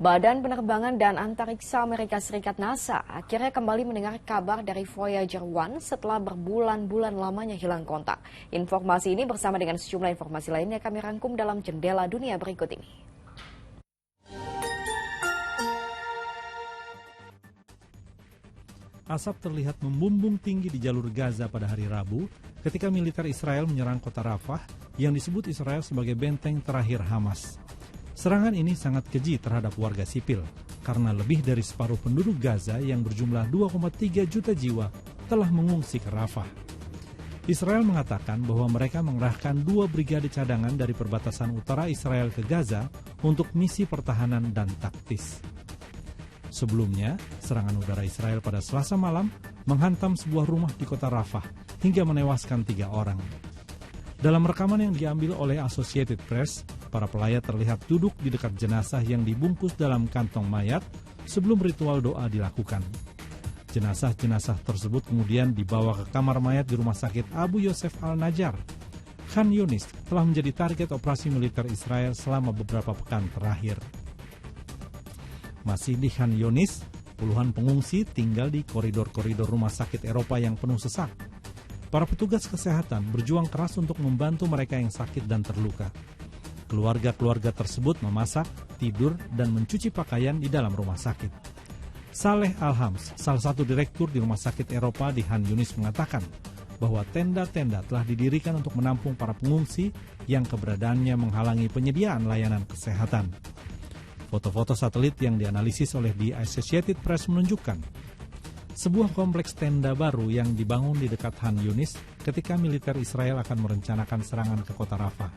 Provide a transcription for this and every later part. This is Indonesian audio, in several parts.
Badan Penerbangan dan Antariksa Amerika Serikat NASA akhirnya kembali mendengar kabar dari Voyager 1 setelah berbulan-bulan lamanya hilang kontak. Informasi ini bersama dengan sejumlah informasi lainnya kami rangkum dalam Jendela Dunia berikut ini. Asap terlihat membumbung tinggi di jalur Gaza pada hari Rabu ketika militer Israel menyerang kota Rafah yang disebut Israel sebagai benteng terakhir Hamas. Serangan ini sangat keji terhadap warga sipil karena lebih dari separuh penduduk Gaza yang berjumlah 2,3 juta jiwa telah mengungsi ke Rafah. Israel mengatakan bahwa mereka mengerahkan 2 brigade cadangan dari perbatasan utara Israel ke Gaza untuk misi pertahanan dan taktis. Sebelumnya, serangan udara Israel pada Selasa malam menghantam sebuah rumah di kota Rafah hingga menewaskan 3 orang. Dalam rekaman yang diambil oleh Associated Press, para pelayat terlihat duduk di dekat jenazah yang dibungkus dalam kantong mayat sebelum ritual doa dilakukan. Jenazah-jenazah tersebut kemudian dibawa ke kamar mayat di Rumah Sakit Abu Yosef Al-Najjar. Khan Yunis telah menjadi target operasi militer Israel selama beberapa pekan terakhir. Masih di Khan Yunis, puluhan pengungsi tinggal di koridor-koridor rumah sakit Eropa yang penuh sesak. Para petugas kesehatan berjuang keras untuk membantu mereka yang sakit dan terluka. Keluarga-keluarga tersebut memasak, tidur, dan mencuci pakaian di dalam rumah sakit. Saleh Al-Hams, salah satu direktur di Rumah Sakit Eropa di Khan Yunis mengatakan bahwa tenda-tenda telah didirikan untuk menampung para pengungsi yang keberadaannya menghalangi penyediaan layanan kesehatan. Foto-foto satelit yang dianalisis oleh The Associated Press menunjukkan sebuah kompleks tenda baru yang dibangun di dekat Khan Yunis ketika militer Israel akan merencanakan serangan ke kota Rafah.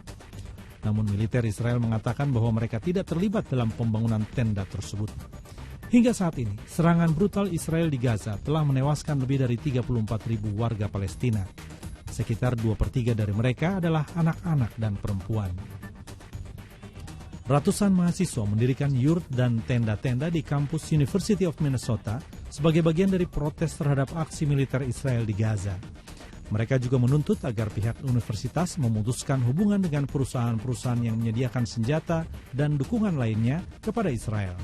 Namun militer Israel mengatakan bahwa mereka tidak terlibat dalam pembangunan tenda tersebut. Hingga saat ini, serangan brutal Israel di Gaza telah menewaskan lebih dari 34.000 warga Palestina. Sekitar 2/3 dari mereka adalah anak-anak dan perempuan. Ratusan mahasiswa mendirikan yurt dan tenda-tenda di kampus University of Minnesota sebagai bagian dari protes terhadap aksi militer Israel di Gaza. Mereka juga menuntut agar pihak universitas memutuskan hubungan dengan perusahaan-perusahaan yang menyediakan senjata dan dukungan lainnya kepada Israel.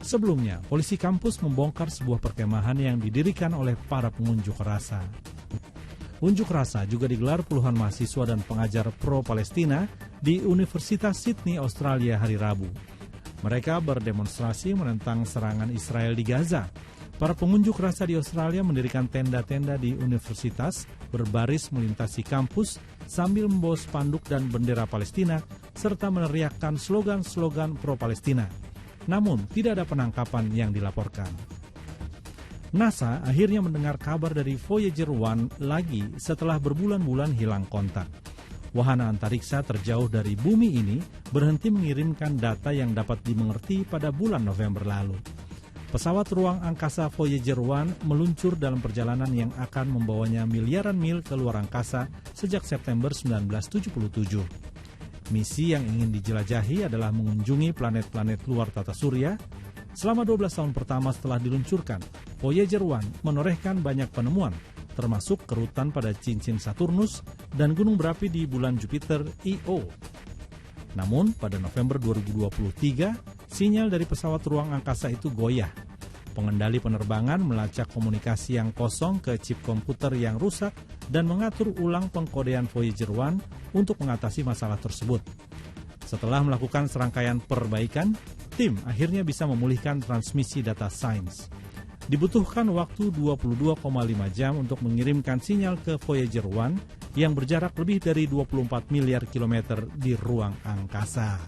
Sebelumnya, polisi kampus membongkar sebuah perkemahan yang didirikan oleh para pengunjuk rasa. Unjuk rasa juga digelar puluhan mahasiswa dan pengajar pro-Palestina di Universitas Sydney, Australia hari Rabu. Mereka berdemonstrasi menentang serangan Israel di Gaza. Para pengunjuk rasa di Australia mendirikan tenda-tenda di universitas, berbaris melintasi kampus sambil membawa spanduk dan bendera Palestina, serta meneriakkan slogan-slogan pro-Palestina. Namun, tidak ada penangkapan yang dilaporkan. NASA akhirnya mendengar kabar dari Voyager 1 lagi setelah berbulan-bulan hilang kontak. Wahana antariksa terjauh dari bumi ini berhenti mengirimkan data yang dapat dimengerti pada bulan November lalu. Pesawat ruang angkasa Voyager 1 meluncur dalam perjalanan yang akan membawanya miliaran mil ke luar angkasa sejak September 1977. Misi yang ingin dijelajahi adalah mengunjungi planet-planet luar tata surya. Selama 12 tahun pertama setelah diluncurkan, Voyager 1 menorehkan banyak penemuan, termasuk kerutan pada cincin Saturnus dan gunung berapi di bulan Jupiter Io. Namun, pada November 2023, sinyal dari pesawat ruang angkasa itu goyah. Pengendali penerbangan melacak komunikasi yang kosong ke chip komputer yang rusak dan mengatur ulang pengkodean Voyager 1 untuk mengatasi masalah tersebut. Setelah melakukan serangkaian perbaikan, tim akhirnya bisa memulihkan transmisi data sains. Dibutuhkan waktu 22,5 jam untuk mengirimkan sinyal ke Voyager 1 yang berjarak lebih dari 24 miliar kilometer di ruang angkasa.